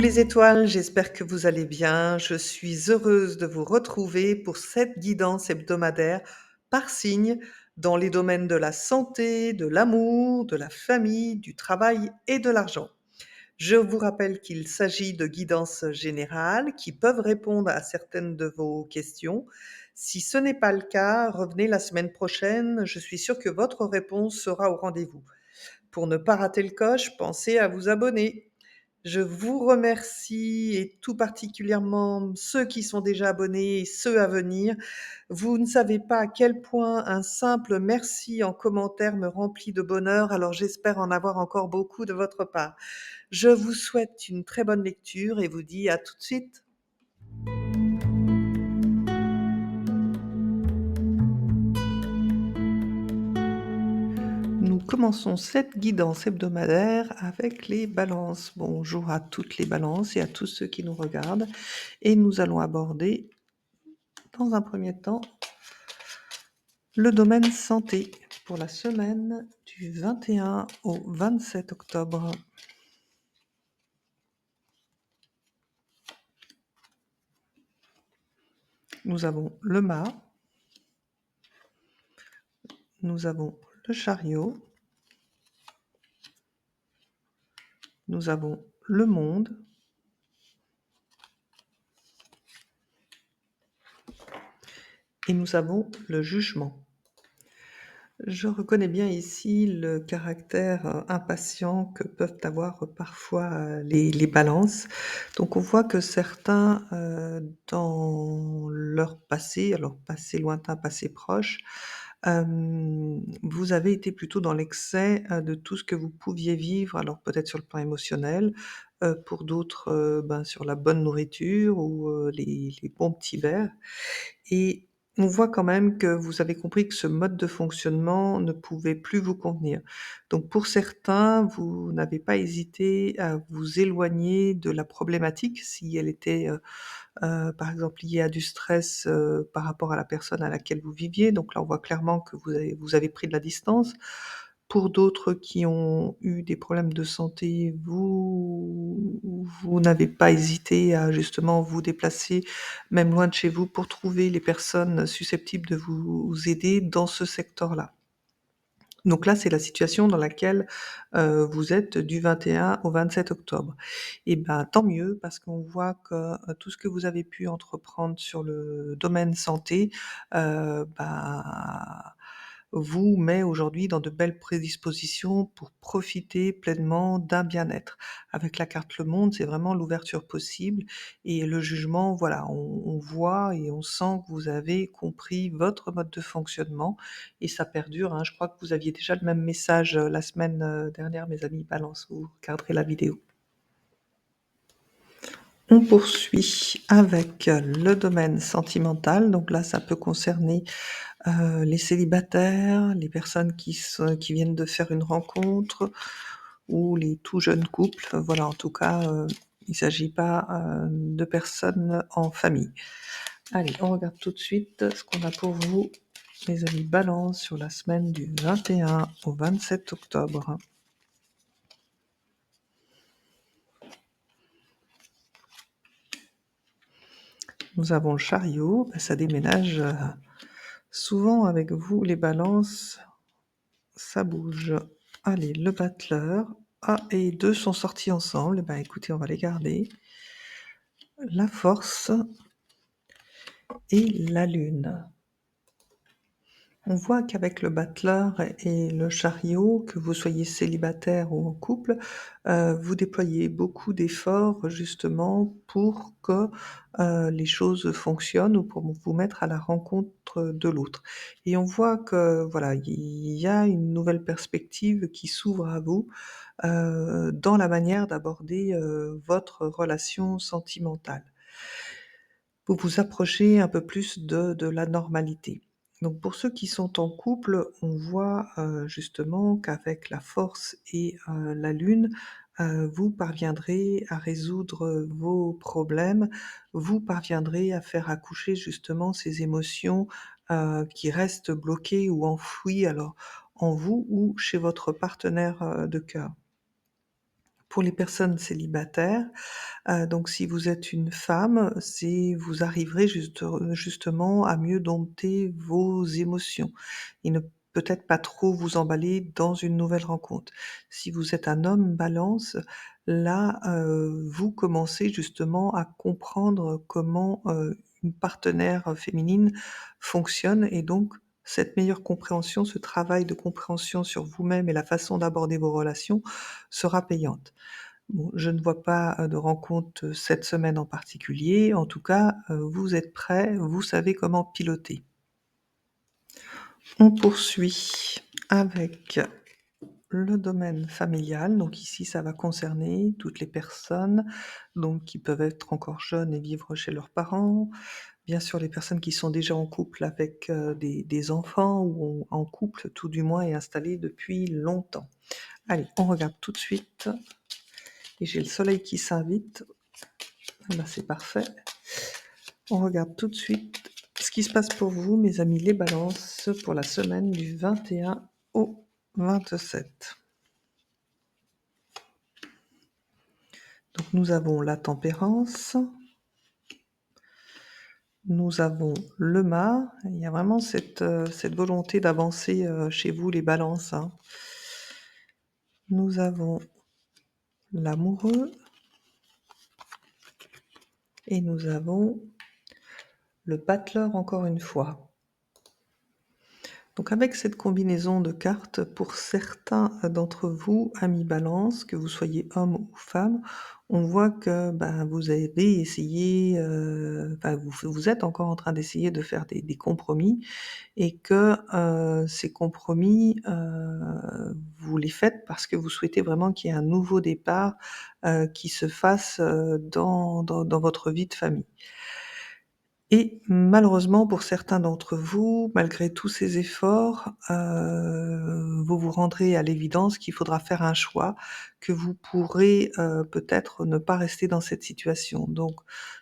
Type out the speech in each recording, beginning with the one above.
les étoiles, j'espère que vous allez bien. Je suis heureuse de vous retrouver pour cette guidance hebdomadaire par signe dans les domaines de la santé, de l'amour, de la famille, du travail et de l'argent. Je vous rappelle qu'il s'agit de guidances générales qui peuvent répondre à certaines de vos questions. Si ce n'est pas le cas, revenez la semaine prochaine. Je suis sûre que votre réponse sera au rendez-vous. Pour ne pas rater le coche, pensez à vous abonner. Je vous remercie et tout particulièrement ceux qui sont déjà abonnés et ceux à venir. Vous ne savez pas à quel point un simple merci en commentaire me remplit de bonheur, alors j'espère en avoir encore beaucoup de votre part. Je vous souhaite une très bonne lecture et vous dis à tout de suite. Nous commençons cette guidance hebdomadaire avec les balances. Bonjour à toutes les balances et à tous ceux qui nous regardent. Et nous allons aborder, dans un premier temps, le domaine santé pour la semaine du 21 au 27 octobre. Nous avons le mât, nous avons le chariot, nous avons le monde, et nous avons le jugement. Je reconnais bien ici le caractère impatient que peuvent avoir parfois les balances. Donc on voit que certains, dans leur passé, alors passé lointain, passé proche, vous avez été plutôt dans l'excès de tout ce que vous pouviez vivre, alors peut-être sur le plan émotionnel, pour d'autres, sur la bonne nourriture ou les bons petits verres. Et on voit quand même que vous avez compris que ce mode de fonctionnement ne pouvait plus vous convenir. Donc pour certains, vous n'avez pas hésité à vous éloigner de la problématique si elle était, par exemple liée à du stress, par rapport à la personne à laquelle vous viviez. Donc là, on voit clairement que vous avez pris de la distance. Pour d'autres qui ont eu des problèmes de santé, vous n'avez pas hésité à justement vous déplacer, même loin de chez vous, pour trouver les personnes susceptibles de vous aider dans ce secteur-là. Donc là, c'est la situation dans laquelle, vous êtes du 21 au 27 octobre. Et ben, tant mieux parce qu'on voit que, tout ce que vous avez pu entreprendre sur le domaine santé, bah, vous met aujourd'hui dans de belles prédispositions pour profiter pleinement d'un bien-être. Avec la carte Le Monde, c'est vraiment l'ouverture possible et le jugement, voilà, on voit et on sent que vous avez compris votre mode de fonctionnement et ça perdure, hein. Je crois que vous aviez déjà le même message, la semaine, dernière, mes amis Balance, vous regarderez la vidéo. On poursuit avec le domaine sentimental, donc là, ça peut concerner, les célibataires, les personnes qui viennent de faire une rencontre ou les tout jeunes couples. Voilà, en tout cas, il ne s'agit pas, de personnes en famille. Allez, on regarde tout de suite ce qu'on a pour vous, mes amis Balance, sur la semaine du 21 au 27 octobre. Nous avons le chariot, ça déménage, souvent avec vous les balances, ça bouge. Allez, le battleur, A et 2 sont sortis ensemble, eh ben, écoutez, on va les garder. La force et la lune. On voit qu'avec le battleur et le chariot, que vous soyez célibataire ou en couple, vous déployez beaucoup d'efforts justement pour que, les choses fonctionnent ou pour vous mettre à la rencontre de l'autre. Et on voit que voilà, il y a une nouvelle perspective qui s'ouvre à vous, dans la manière d'aborder, votre relation sentimentale. Vous vous approchez un peu plus de la normalité. Donc pour ceux qui sont en couple, on voit, justement qu'avec la force et la lune, vous parviendrez à résoudre, vos problèmes. Vous parviendrez à faire accoucher justement ces émotions, qui restent bloquées ou enfouies alors en vous ou chez votre partenaire, de cœur. Pour les personnes célibataires, donc si vous êtes une femme, c'est vous arriverez justement à mieux dompter vos émotions et ne peut-être pas trop vous emballer dans une nouvelle rencontre. Si vous êtes un homme Balance, là, vous commencez justement à comprendre comment, une partenaire féminine fonctionne et donc cette meilleure compréhension, ce travail de compréhension sur vous-même et la façon d'aborder vos relations sera payante. Bon, je ne vois pas, de rencontre, cette semaine en particulier. En tout cas, vous êtes prêts, vous savez comment piloter. On poursuit avec le domaine familial. Donc ici, ça va concerner toutes les personnes, donc qui peuvent être encore jeunes et vivre chez leurs parents. Bien sûr, les personnes qui sont déjà en couple avec, des enfants ou en couple tout du moins et installés depuis longtemps. Allez, on regarde tout de suite et j'ai le soleil qui s'invite. Ah bah, c'est parfait. On regarde tout de suite ce qui se passe pour vous, mes amis les balances, pour la semaine du 21 au 27. Donc nous avons la tempérance, nous avons le mât. Il y a vraiment cette volonté d'avancer chez vous les balances, hein. Nous avons l'amoureux et nous avons le battleur encore une fois. Donc avec cette combinaison de cartes, pour certains d'entre vous, amis Balance, que vous soyez homme ou femme, on voit que, ben, vous avez essayé, enfin vous êtes encore en train d'essayer de faire des compromis et que, ces compromis, vous les faites parce que vous souhaitez vraiment qu'il y ait un nouveau départ, qui se fasse, dans votre vie de famille. Et malheureusement pour certains d'entre vous, malgré tous ces efforts, vous vous rendrez à l'évidence qu'il faudra faire un choix, que vous pourrez, peut-être ne pas rester dans cette situation. Donc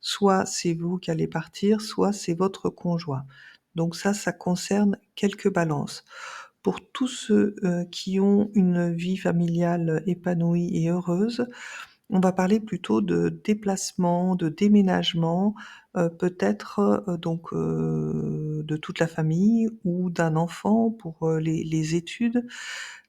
soit c'est vous qui allez partir, soit c'est votre conjoint. Donc ça concerne quelques balances. Pour tous ceux, qui ont une vie familiale épanouie et heureuse, on va parler plutôt de déplacement, de déménagement, peut-être, de toute la famille ou d'un enfant pour, les études.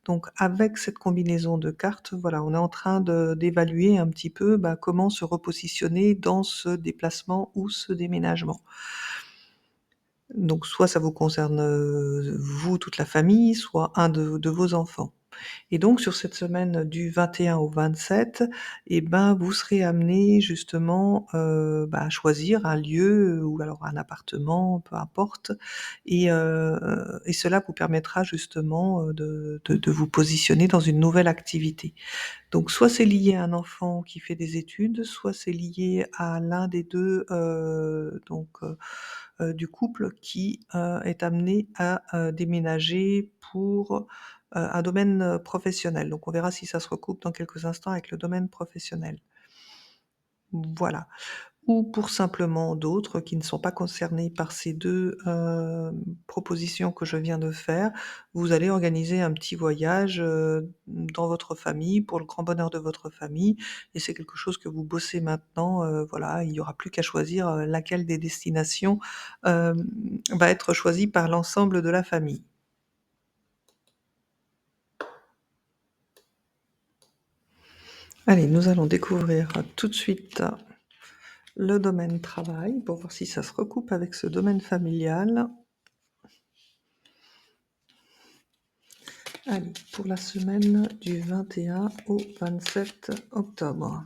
Donc avec cette combinaison de cartes, voilà, on est en train d'évaluer un petit peu, bah, comment se repositionner dans ce déplacement ou ce déménagement. Donc soit ça vous concerne, vous, toute la famille, soit un de vos enfants. Et donc sur cette semaine du 21 au 27, et ben, vous serez amenés justement, bah, à choisir un lieu ou alors un appartement, peu importe et cela vous permettra justement, de vous positionner dans une nouvelle activité. Donc soit c'est lié à un enfant qui fait des études, soit c'est lié à l'un des 2 du couple qui, est amené à, déménager pour, un domaine, professionnel. Donc on verra si ça se recoupe dans quelques instants avec le domaine professionnel. Voilà. Ou pour simplement d'autres qui ne sont pas concernés par ces 2 propositions que je viens de faire, vous allez organiser un petit voyage, dans votre famille, pour le grand bonheur de votre famille et c'est quelque chose que vous bossez maintenant, voilà, il y aura plus qu'à choisir, laquelle des destinations, hem, va être choisie par l'ensemble de la famille. Allez, nous allons découvrir tout de suite le domaine travail pour voir si ça se recoupe avec ce domaine familial. Allez, pour la semaine du 21 au 27 octobre,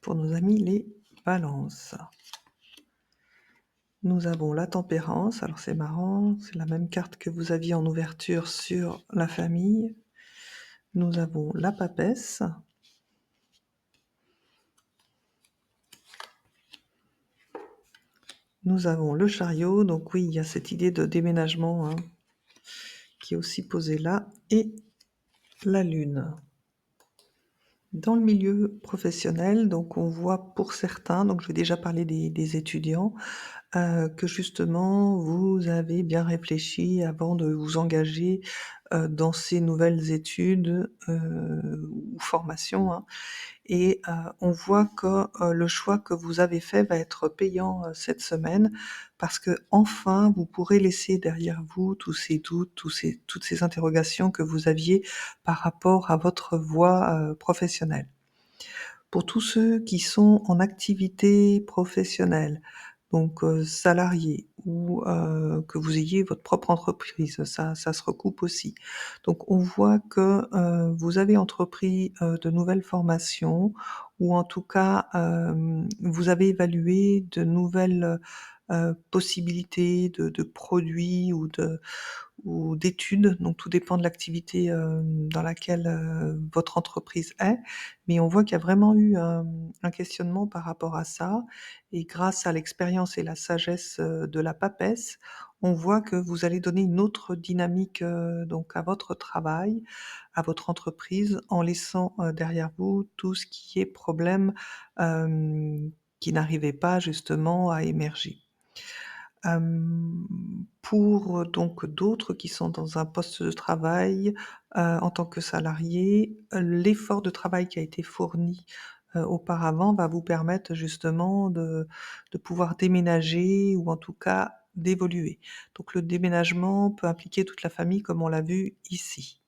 pour nos amis les balances. Nous avons la tempérance, alors c'est marrant, c'est la même carte que vous aviez en ouverture sur la famille. Nous avons la papesse. Nous avons le chariot, donc oui, il y a cette idée de déménagement, hein, qui est aussi posée là, et la lune. Dans le milieu professionnel, donc on voit pour certains, donc je vais déjà parler des étudiants, que justement vous avez bien réfléchi avant de vous engager, dans ces nouvelles études, ou formations, hein. Et on voit que, le choix que vous avez fait va être payant, cette semaine parce qu'enfin vous pourrez laisser derrière vous tous ces doutes, toutes ces interrogations que vous aviez par rapport à votre voie, professionnelle. Pour tous ceux qui sont en activité professionnelle, donc salariés ou que vous ayez votre propre entreprise, ça se recoupe aussi. Donc on voit que, vous avez entrepris, de nouvelles formations ou en tout cas, vous avez évalué de nouvelles, possibilités de produits ou d'études, donc tout dépend de l'activité, dans laquelle, votre entreprise est. Mais on voit qu'il y a vraiment eu un questionnement par rapport à ça et grâce à l'expérience et la sagesse, de la papesse, on voit que vous allez donner une autre dynamique, donc à votre travail, à votre entreprise, en laissant, derrière vous tout ce qui est problème, qui n'arrivait pas justement à émerger. Pour donc d'autres qui sont dans un poste de travail, en tant que salarié, l'effort de travail qui a été fourni, auparavant va vous permettre justement de pouvoir déménager ou en tout cas d'évoluer. Donc le déménagement peut impliquer toute la famille comme on l'a vu ici.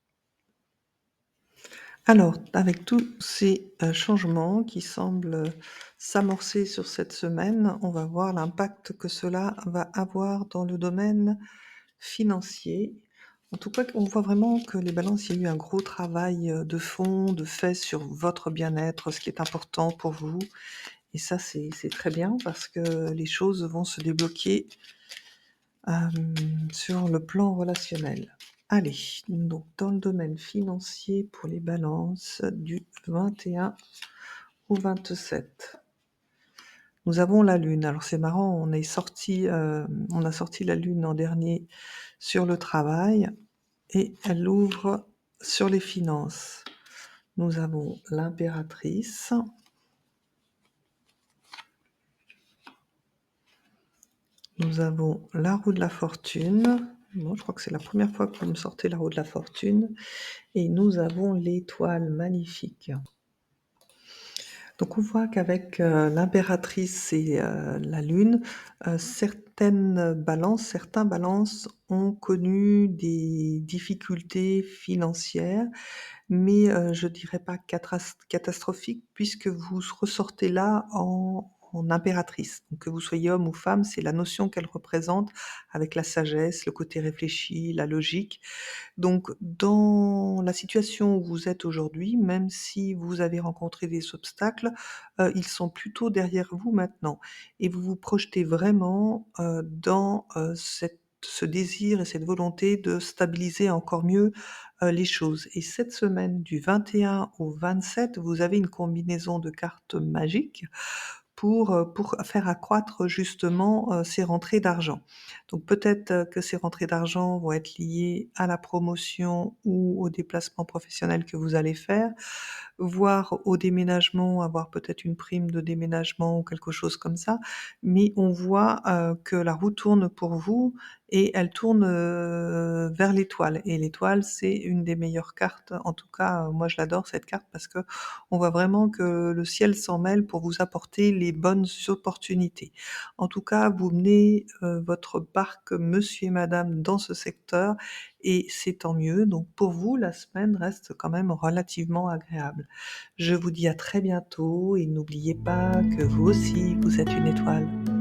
Alors, avec tous ces, changements qui semblent, s'amorcer sur cette semaine, on va voir l'impact que cela va avoir dans le domaine financier. En tout cas, on voit vraiment que les balances, il y a eu un gros travail, de fond, de fait sur votre bien-être, ce qui est important pour vous et ça, c'est très bien parce que les choses vont se débloquer, sur le plan relationnel. Allez, donc dans le domaine financier pour les balances du 21 au 27. Nous avons la lune. Alors c'est marrant, on a sorti la lune l'an dernier sur le travail et elle ouvre sur les finances. Nous avons l'impératrice, nous avons la roue de la fortune. Bon, je crois que c'est la première fois que vous me sortez la roue de la fortune et nous avons l'étoile magnifique. Donc on voit qu'avec, l'impératrice et la lune, certains balances ont connu des difficultés financières, mais je dirais pas catastrophiques puisque vous ressortez là en impératrice. Donc que vous soyez homme ou femme, c'est la notion qu'elle représente avec la sagesse, le côté réfléchi, la logique. Donc, dans la situation où vous êtes aujourd'hui, même si vous avez rencontré des obstacles, ils sont plutôt derrière vous maintenant et vous vous projetez vraiment, dans, ce désir et cette volonté de stabiliser encore mieux, les choses et cette semaine du 21 au 27, vous avez une combinaison de cartes magiques pour faire accroître justement, ces rentrées d'argent. Donc peut-être, que ces rentrées d'argent vont être liées à la promotion ou au déplacement professionnel que vous allez faire, voire au déménagement, avoir peut-être une prime de déménagement ou quelque chose comme ça. Mais on voit, que la roue tourne pour vous et elle tourne, vers l'étoile et l'étoile, c'est une des meilleures cartes. En tout cas, moi je l'adore cette carte parce qu'on voit vraiment que le ciel s'en mêle pour vous apporter les bonnes opportunités. En tout cas, vous menez, votre barque monsieur et madame dans ce secteur et c'est tant mieux. Donc pour vous, la semaine reste quand même relativement agréable. Je vous dis à très bientôt et n'oubliez pas que vous aussi, vous êtes une étoile.